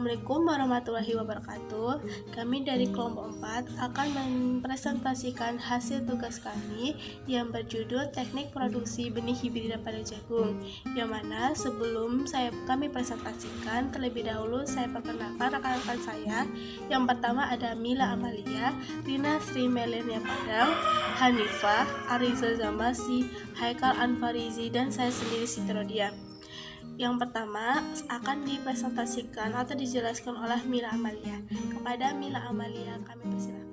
Assalamualaikum warahmatullahi wabarakatuh. Kami dari kelompok 4 akan mempresentasikan hasil tugas kami yang berjudul Teknik Produksi Benih Hibrida pada Jagung. Yang mana sebelum kami presentasikan, terlebih dahulu saya perkenalkan rekan-rekan saya. Yang pertama ada Mila Amalia, Rina Sri Melenia Padang, Hanifah, Ariza Zamasi, Haikal Anfarizi, dan saya sendiri Siti Rodia. Yang pertama akan dipresentasikan atau dijelaskan oleh Mila Amalia. Kepada Mila Amalia kami persilakan.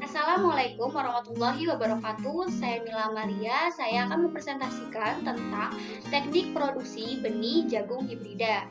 Assalamualaikum warahmatullahi wabarakatuh. Saya Mila Amalia. Saya akan mempresentasikan tentang teknik produksi benih jagung hibrida.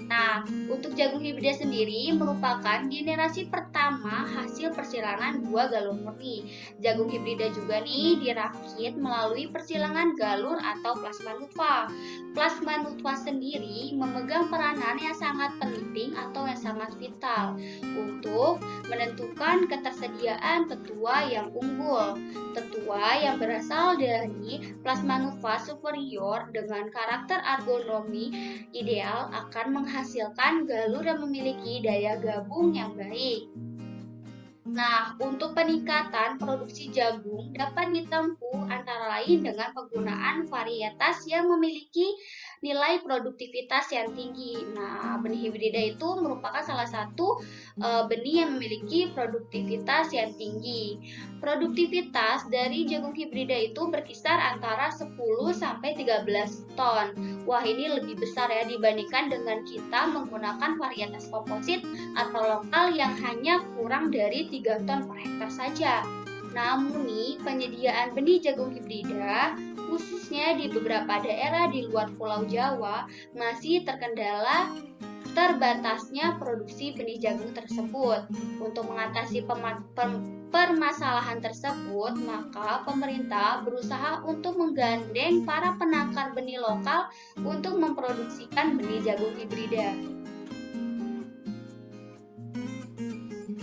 Nah, untuk jagung hibrida sendiri merupakan generasi pertama hasil persilangan 2 galur murni. Jagung hibrida juga nih dirakit melalui persilangan galur atau plasma nutfah. Plasma nutfah sendiri memegang peranan yang sangat penting atau yang sangat vital untuk menentukan ketersediaan tetua yang unggul. Tetua yang berasal dari plasma nutfah superior dengan karakter ergonomi ideal akan menghasilkan galur yang memiliki daya gabung yang baik. Nah, untuk peningkatan produksi jagung dapat ditempuh antara lain dengan penggunaan varietas yang memiliki nilai produktivitas yang tinggi. Nah, benih hibrida itu merupakan salah satu benih yang memiliki produktivitas yang tinggi. Produktivitas dari jagung hibrida itu berkisar antara 10 sampai 13 ton. Wah, ini lebih besar ya dibandingkan dengan kita menggunakan varietas komposit atau lokal yang hanya kurang dari 3 ton per hektar saja. Namun nih, penyediaan benih jagung hibrida khususnya di beberapa daerah di luar Pulau Jawa masih terkendala terbatasnya produksi benih jagung tersebut. Untuk mengatasi permasalahan tersebut, maka pemerintah berusaha untuk menggandeng para penangkar benih lokal untuk memproduksikan benih jagung hibrida.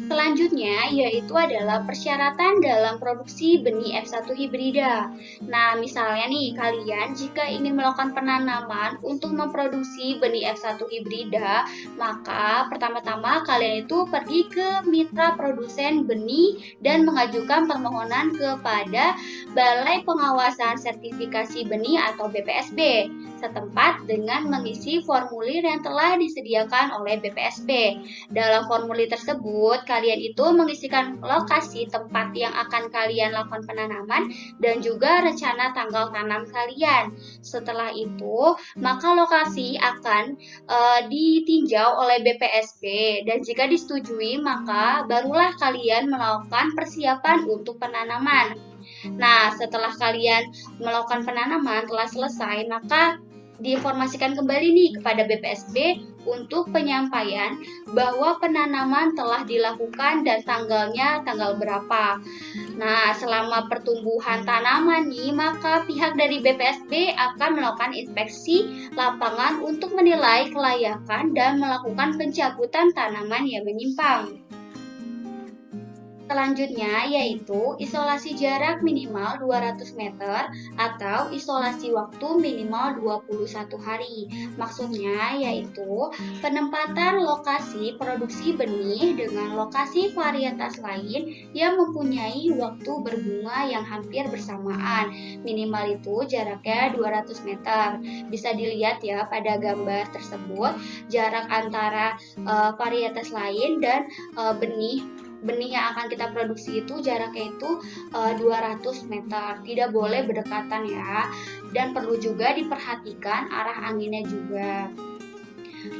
Selanjutnya yaitu adalah persyaratan dalam produksi benih F1 hibrida. Nah, misalnya nih kalian jika ingin melakukan penanaman untuk memproduksi benih F1 hibrida, maka pertama-tama kalian itu pergi ke mitra produsen benih dan mengajukan permohonan kepada Balai Pengawasan Sertifikasi Benih atau BPSB setempat dengan mengisi formulir yang telah disediakan oleh BPSB. Dalam formulir tersebut, kalian itu mengisikan lokasi tempat yang akan kalian lakukan penanaman dan juga rencana tanggal tanam kalian. Setelah itu, maka lokasi akan ditinjau oleh BPSB dan jika disetujui, maka barulah kalian melakukan persiapan untuk penanaman. Nah, setelah kalian melakukan penanaman telah selesai, maka diinformasikan kembali nih kepada BPSB untuk penyampaian bahwa penanaman telah dilakukan dan tanggalnya tanggal berapa. Nah, selama pertumbuhan tanaman nih, maka pihak dari BPSB akan melakukan inspeksi lapangan untuk menilai kelayakan dan melakukan pencabutan tanaman yang menyimpang. Selanjutnya yaitu isolasi jarak minimal 200 meter atau isolasi waktu minimal 21 hari. Maksudnya yaitu penempatan lokasi produksi benih dengan lokasi varietas lain yang mempunyai waktu berbunga yang hampir bersamaan. Minimal itu jaraknya 200 meter. Bisa dilihat ya pada gambar tersebut jarak antara varietas lain dan benih yang akan kita produksi itu jaraknya itu 200 meter, tidak boleh berdekatan ya, dan perlu juga diperhatikan arah anginnya juga.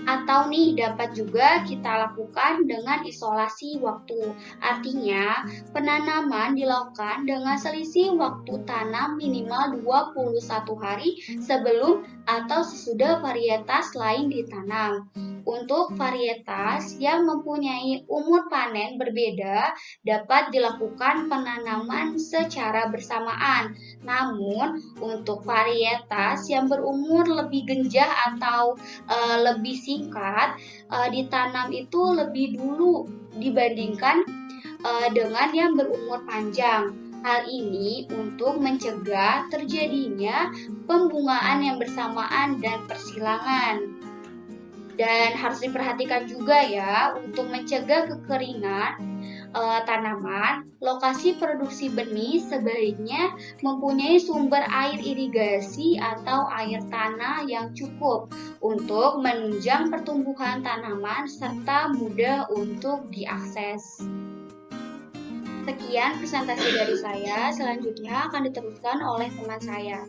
Atau nih dapat juga kita lakukan dengan isolasi waktu. Artinya, penanaman dilakukan dengan selisih waktu tanam minimal 21 hari sebelum atau sesudah varietas lain ditanam. Untuk varietas yang mempunyai umur panen berbeda dapat dilakukan penanaman secara bersamaan. Namun, untuk varietas yang berumur lebih genjah atau lebih singkat, ditanam itu lebih dulu dibandingkan dengan yang berumur panjang. Hal ini untuk mencegah terjadinya pembungaan yang bersamaan dan persilangan. Dan harus diperhatikan juga ya untuk mencegah kekeringan tanaman. Lokasi produksi benih sebaiknya mempunyai sumber air irigasi atau air tanah yang cukup untuk menunjang pertumbuhan tanaman serta mudah untuk diakses. Sekian presentasi dari saya, selanjutnya akan diteruskan oleh teman saya.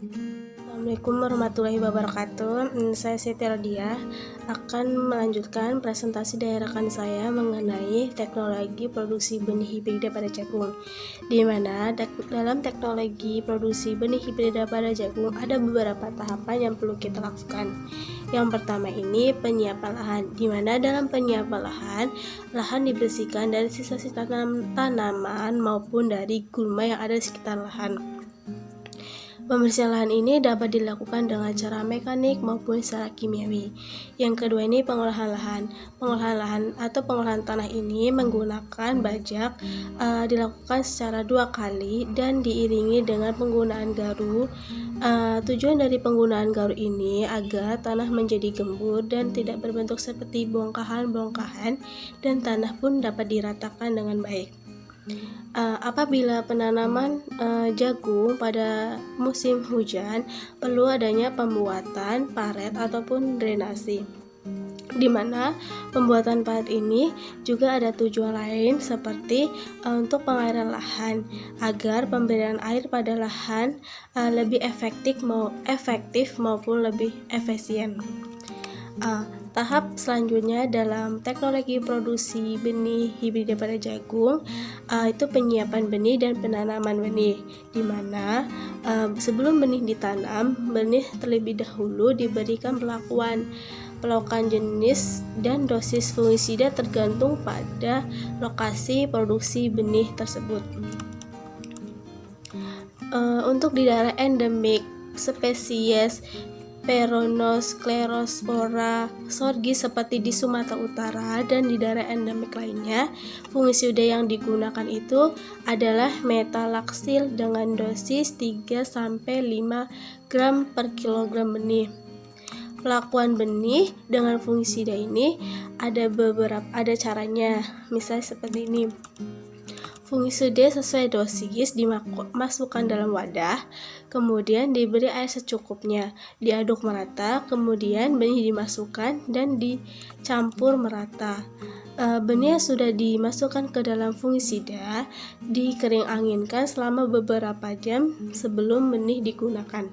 Assalamualaikum warahmatullahi wabarakatuh. Saya Siti Radia akan melanjutkan presentasi dari rekan saya mengenai teknologi produksi benih hibrida pada jagung. Di mana dalam teknologi produksi benih hibrida pada jagung ada beberapa tahapan yang perlu kita lakukan. Yang pertama ini penyiapan lahan, di mana dalam penyiapan lahan dibersihkan dari sisa-sisa tanaman maupun dari gulma yang ada di sekitar lahan. Pembersihan lahan ini dapat dilakukan dengan cara mekanik maupun secara kimiawi. Yang kedua ini pengolahan lahan. Pengolahan lahan atau pengolahan tanah ini menggunakan bajak dilakukan secara 2 kali dan diiringi dengan penggunaan garu. Tujuan dari penggunaan garu ini agar tanah menjadi gembur dan tidak berbentuk seperti bongkahan-bongkahan dan tanah pun dapat diratakan dengan baik. Apabila penanaman jagung pada musim hujan, perlu adanya pembuatan paret ataupun drainasi, di mana pembuatan paret ini juga ada tujuan lain seperti untuk pengairan lahan agar pemberian air pada lahan lebih efektif maupun lebih efisien. Tahap selanjutnya dalam teknologi produksi benih hibrida pada jagung itu penyiapan benih dan penanaman benih, di mana sebelum benih ditanam, benih terlebih dahulu diberikan perlakuan jenis dan dosis fungisida tergantung pada lokasi produksi benih tersebut. Untuk di daerah endemik spesies Peronosklerospora sorgi seperti di Sumatera Utara dan di daerah endemik lainnya, fungisida yang digunakan itu adalah metalaksil dengan dosis 3-5 gram per kilogram benih. Pelakuan benih dengan fungisida ini ada caranya, misalnya seperti ini. Fungisida sesuai dosis dimasukkan dalam wadah, kemudian diberi air secukupnya, diaduk merata, kemudian benih dimasukkan dan dicampur merata. Benih yang sudah dimasukkan ke dalam fungisida dikering anginkan selama beberapa jam sebelum benih digunakan.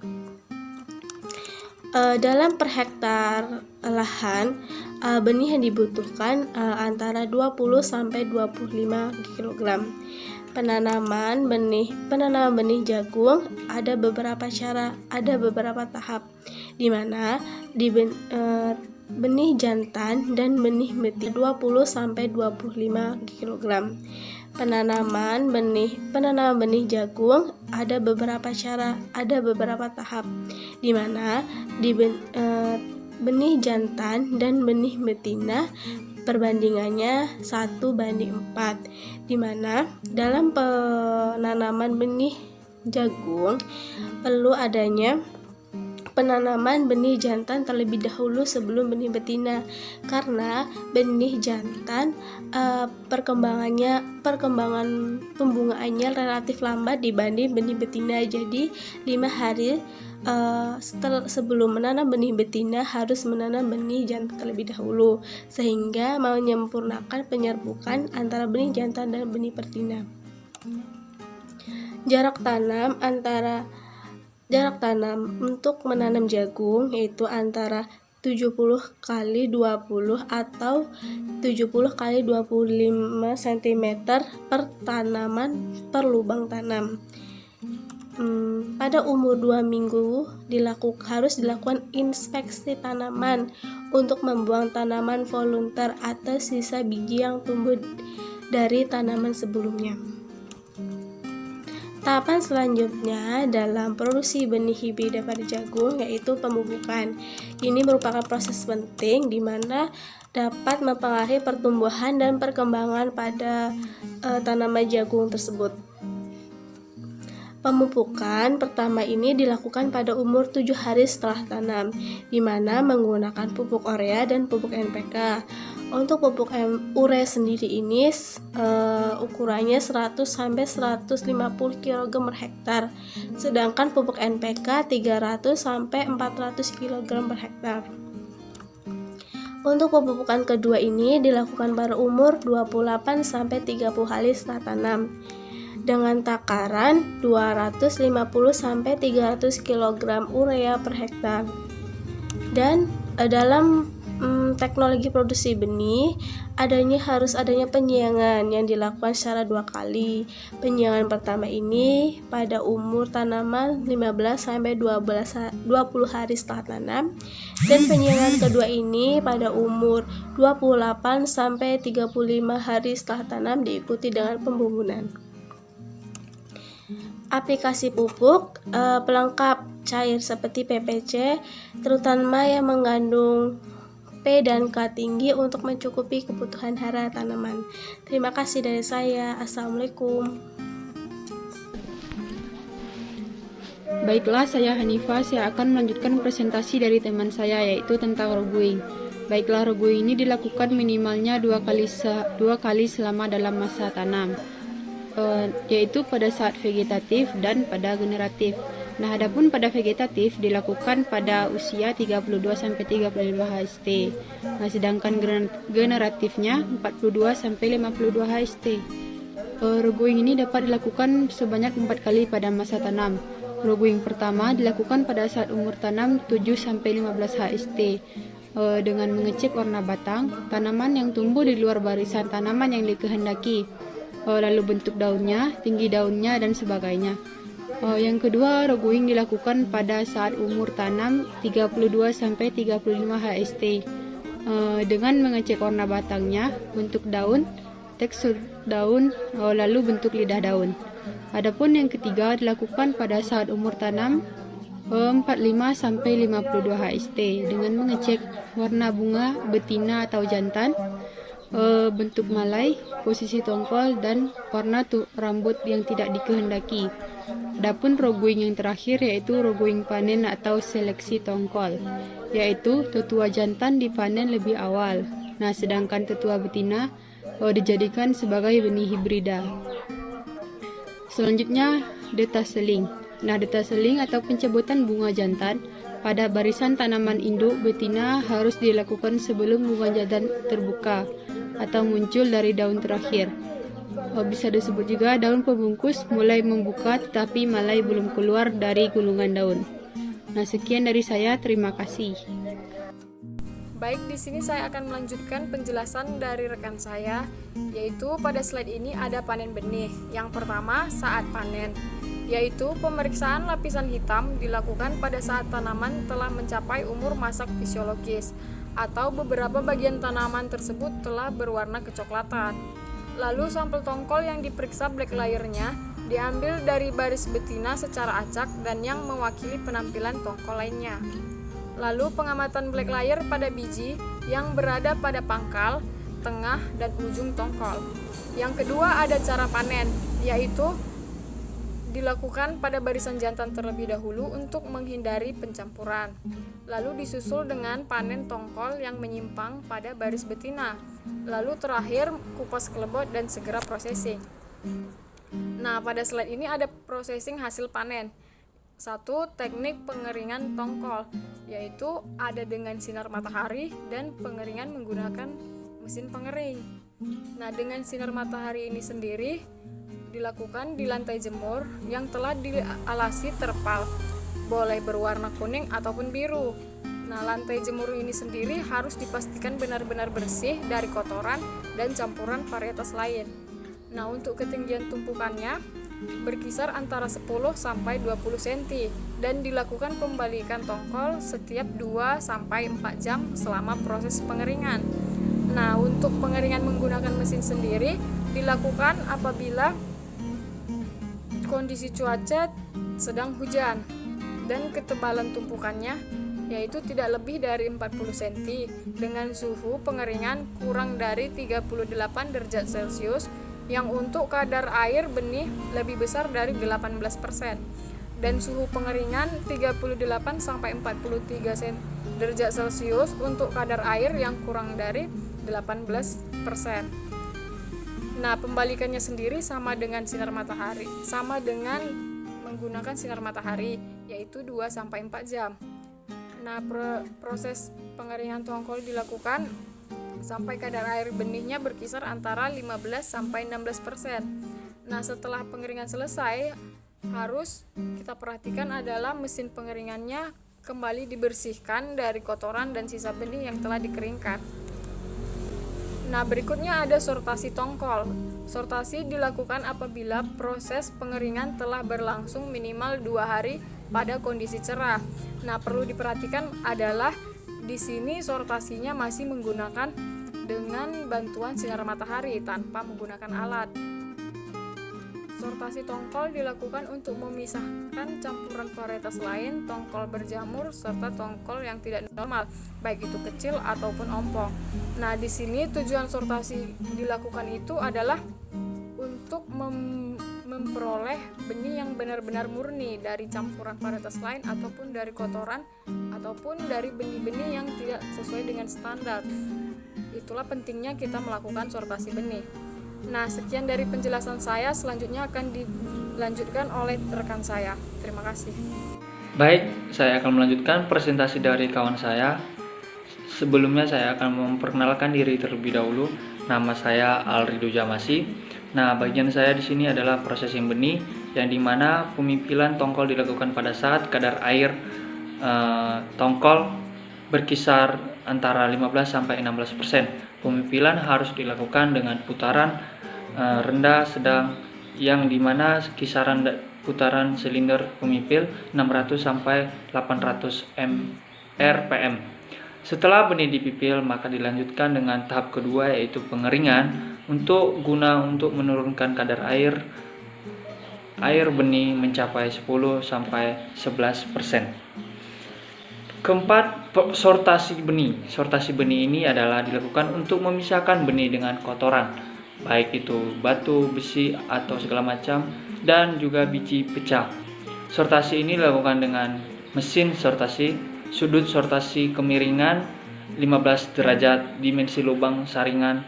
Dalam per hektar lahan, benih yang dibutuhkan antara 20-25 kg. Penanaman benih jagung ada beberapa tahap, di mana benih jantan dan benih betina 20-25 kg. Penanaman benih jagung ada beberapa tahap, di mana benih jantan dan benih betina perbandingannya 1:4, di mana dalam penanaman benih jagung perlu adanya penanaman benih jantan terlebih dahulu sebelum benih betina, karena benih jantan perkembangan pembungaannya relatif lambat dibanding benih betina. Jadi 5 hari sebelum menanam benih betina harus menanam benih jantan terlebih dahulu, sehingga menyempurnakan penyerbukan antara benih jantan dan benih betina. Jarak tanam untuk menanam jagung yaitu antara 70x20 atau 70x25 cm per tanaman per lubang tanam. Pada umur 2 minggu harus dilakukan inspeksi tanaman untuk membuang tanaman volunteer atau sisa biji yang tumbuh dari tanaman sebelumnya. Tahapan selanjutnya dalam produksi benih hibrida pada jagung yaitu pemupukan. Ini merupakan proses penting di mana dapat mempengaruhi pertumbuhan dan perkembangan pada tanaman jagung tersebut. Pemupukan pertama ini dilakukan pada umur 7 hari setelah tanam, di mana menggunakan pupuk urea dan pupuk NPK. Untuk pupuk urea sendiri ini ukurannya 100-150 kg per hektar, sedangkan pupuk NPK 300-400 kg per hektar. Untuk pemupukan kedua ini dilakukan pada umur 28-30 hari setelah tanam, dengan takaran 250-300 kg urea per hektar. Dan dalam teknologi produksi benih harus adanya penyiangan yang dilakukan secara 2 kali. Penyiangan pertama ini pada umur tanaman 15-20 hari setelah tanam, dan penyiangan kedua ini pada umur 28-35 hari setelah tanam, diikuti dengan pembumbunan. Aplikasi pupuk pelengkap cair seperti PPC, terutama yang mengandung P dan K tinggi untuk mencukupi kebutuhan hara tanaman. Terima kasih dari saya. Assalamualaikum. Baiklah, saya Hanifah. Saya akan melanjutkan presentasi dari teman saya, yaitu tentang roguing. Baiklah, roguing ini dilakukan minimalnya dua kali selama dalam masa tanam, yaitu pada saat vegetatif dan pada generatif. Nah, adapun pada vegetatif dilakukan pada usia 32-35 HST. Nah, sedangkan generatifnya 42-52 HST. Roguing ini dapat dilakukan sebanyak 4 kali pada masa tanam. Roguing pertama dilakukan pada saat umur tanam 7-15 HST dengan mengecek warna batang tanaman yang tumbuh di luar barisan tanaman yang dikehendaki, lalu bentuk daunnya, tinggi daunnya, dan sebagainya. Yang kedua, roguing dilakukan pada saat umur tanam 32-35 HST dengan mengecek warna batangnya, bentuk daun, tekstur daun, lalu bentuk lidah daun. Adapun yang ketiga dilakukan pada saat umur tanam 45-52 HST dengan mengecek warna bunga betina atau jantan, bentuk malai, posisi tongkol, dan warna rambut yang tidak dikehendaki. Adapun roguing yang terakhir yaitu roguing panen atau seleksi tongkol, yaitu tetua jantan dipanen lebih awal. Nah, sedangkan tetua betina dijadikan sebagai benih hibrida. Selanjutnya, detaseling. Nah, detaseling atau pencabutan bunga jantan pada barisan tanaman induk betina harus dilakukan sebelum bunga jantan terbuka atau muncul dari daun terakhir. Bisa disebut juga daun pembungkus mulai membuka tetapi malai belum keluar dari gulungan daun. Nah, sekian dari saya, terima kasih. Baik, di sini saya akan melanjutkan penjelasan dari rekan saya, yaitu pada slide ini ada panen benih. Yang pertama, saat panen, yaitu pemeriksaan lapisan hitam dilakukan pada saat tanaman telah mencapai umur masak fisiologis atau beberapa bagian tanaman tersebut telah berwarna kecoklatan. Lalu sampel tongkol yang diperiksa black layer-nya diambil dari baris betina secara acak dan yang mewakili penampilan tongkol lainnya. Lalu pengamatan black layer pada biji yang berada pada pangkal, tengah, dan ujung tongkol. Yang kedua ada cara panen, yaitu dilakukan pada barisan jantan terlebih dahulu untuk menghindari pencampuran. Lalu disusul dengan panen tongkol yang menyimpang pada baris betina. Lalu terakhir kupas kelebot dan segera processing. Nah, pada slide ini ada processing hasil panen. 1. Teknik pengeringan tongkol, yaitu ada dengan sinar matahari dan pengeringan menggunakan mesin pengering. Nah, dengan sinar matahari ini sendiri dilakukan di lantai jemur yang telah dialasi terpal, boleh berwarna kuning ataupun biru. Nah, lantai jemur ini sendiri harus dipastikan benar-benar bersih dari kotoran dan campuran varietas lain. Nah, untuk ketinggian tumpukannya berkisar antara 10-20 cm dan dilakukan pembalikan tongkol setiap 2-4 jam selama proses pengeringan. Nah, untuk pengeringan menggunakan mesin sendiri dilakukan apabila kondisi cuaca sedang hujan dan ketebalan tumpukannya yaitu tidak lebih dari 40 cm dengan suhu pengeringan kurang dari 38 derajat Celcius yang untuk kadar air benih lebih besar dari 18%, dan suhu pengeringan 38-43 derajat Celcius untuk kadar air yang kurang dari 18%. Nah, pembalikannya sendiri sama dengan menggunakan sinar matahari, yaitu 2-4 jam. Nah, proses pengeringan tongkol dilakukan sampai kadar air benihnya berkisar antara 15-16%. Nah, setelah pengeringan selesai, harus kita perhatikan adalah mesin pengeringannya kembali dibersihkan dari kotoran dan sisa benih yang telah dikeringkan. Nah, berikutnya ada sortasi tongkol. Sortasi dilakukan apabila proses pengeringan telah berlangsung minimal 2 hari pada kondisi cerah. Nah, perlu diperhatikan adalah di sini sortasinya masih menggunakan dengan bantuan sinar matahari tanpa menggunakan alat. Sortasi tongkol dilakukan untuk memisahkan campuran varietas lain, tongkol berjamur, serta tongkol yang tidak normal, baik itu kecil ataupun ompong. Nah, di sini tujuan sortasi dilakukan itu adalah untuk memperoleh benih yang benar-benar murni dari campuran varietas lain ataupun dari kotoran ataupun dari benih-benih yang tidak sesuai dengan standar. Itulah pentingnya kita melakukan sortasi benih. Nah, sekian dari penjelasan saya, selanjutnya akan dilanjutkan oleh rekan saya. Terima kasih. Baik, saya akan melanjutkan presentasi dari kawan saya. Sebelumnya saya akan memperkenalkan diri terlebih dahulu. Nama saya Alrido Jamasi. Nah, bagian saya di sini adalah processing benih, yang dimana pemipilan tongkol dilakukan pada saat kadar air tongkol berkisar antara 15-16%. Pemipilan harus dilakukan dengan putaran rendah sedang, yang dimana kisaran putaran silinder pemipil 600-800 rpm. Setelah benih dipipil, maka dilanjutkan dengan tahap kedua, yaitu pengeringan untuk menurunkan kadar air benih mencapai 10-11%. Keempat, sortasi benih. Sortasi benih ini adalah dilakukan untuk memisahkan benih dengan kotoran, baik itu batu, besi, atau segala macam, dan juga biji pecah. Sortasi ini dilakukan dengan mesin sortasi, sudut sortasi kemiringan 15 derajat, dimensi lubang saringan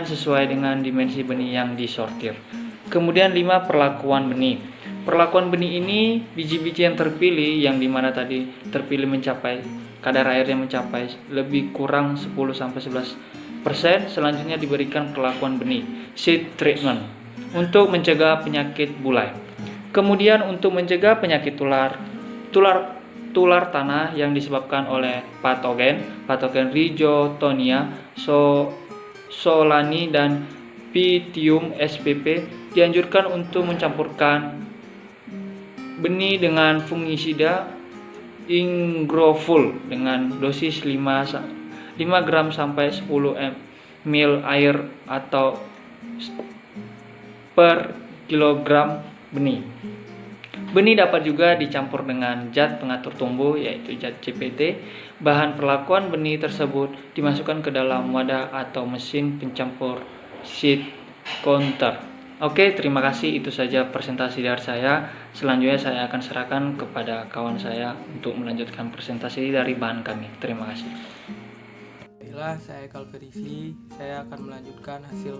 sesuai dengan dimensi benih yang disortir. Kemudian 5, perlakuan benih. Perlakuan benih ini, biji-biji yang terpilih, yang dimana tadi terpilih mencapai kadar airnya mencapai lebih kurang 10-11%, selanjutnya diberikan perlakuan benih, seed treatment, untuk mencegah penyakit bulai. Kemudian untuk mencegah penyakit tular tanah yang disebabkan oleh patogen Rhizotonia solani dan Pythium spp, dianjurkan untuk mencampurkan benih dengan fungisida Ingroful dengan dosis 5 gram sampai 10 ml air atau per kilogram benih. Benih dapat juga dicampur dengan zat pengatur tumbuh, yaitu zat CPT. Bahan perlakuan benih tersebut dimasukkan ke dalam wadah atau mesin pencampur seed counter. Oke, terima kasih. Itu saja presentasi dari saya. Selanjutnya saya akan serahkan kepada kawan saya untuk melanjutkan presentasi dari bahan kami. Terima kasih. Baiklah, saya Kalverisi. Saya akan melanjutkan hasil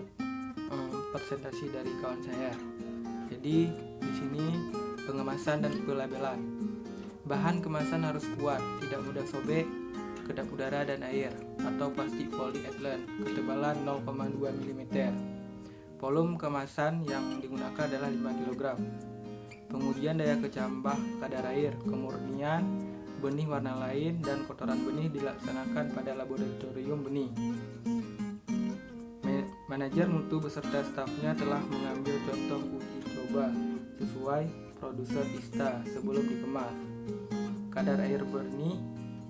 presentasi dari kawan saya. Jadi, di sini pengemasan dan pelabelan. Bahan kemasan harus kuat, tidak mudah sobek, kedap udara dan air, atau plastik polyethylene, ketebalan 0,2 mm. Volume kemasan yang digunakan adalah 5 kg. Pengujian daya kecambah kadar air, kemurnian benih warna lain, dan kotoran benih dilaksanakan pada laboratorium benih. Manajer mutu beserta stafnya telah mengambil contoh uji coba sesuai produser ISTA sebelum dikemas. Kadar air benih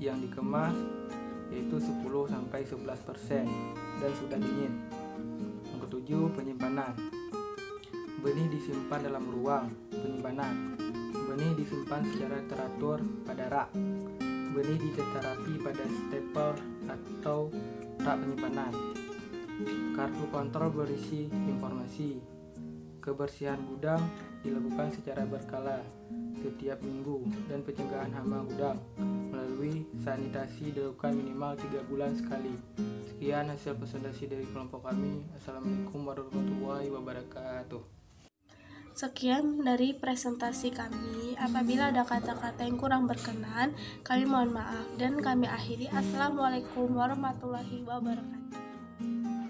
yang dikemas yaitu 10-11% dan sudah dingin. Yang ketujuh, penyimpanan. Benih disimpan dalam ruang penyimpanan. Benih disimpan secara teratur pada rak. Benih diterapi pada stapler atau rak penyimpanan. Kartu kontrol berisi informasi. Kebersihan gudang dilakukan secara berkala setiap minggu dan pencegahan hama gudang melalui sanitasi dilakukan minimal 3 bulan sekali. Sekian hasil presentasi dari kelompok kami. Assalamualaikum warahmatullahi wabarakatuh. Sekian dari presentasi kami. Apabila ada kata-kata yang kurang berkenan, kami mohon maaf dan kami akhiri. Assalamualaikum warahmatullahi wabarakatuh.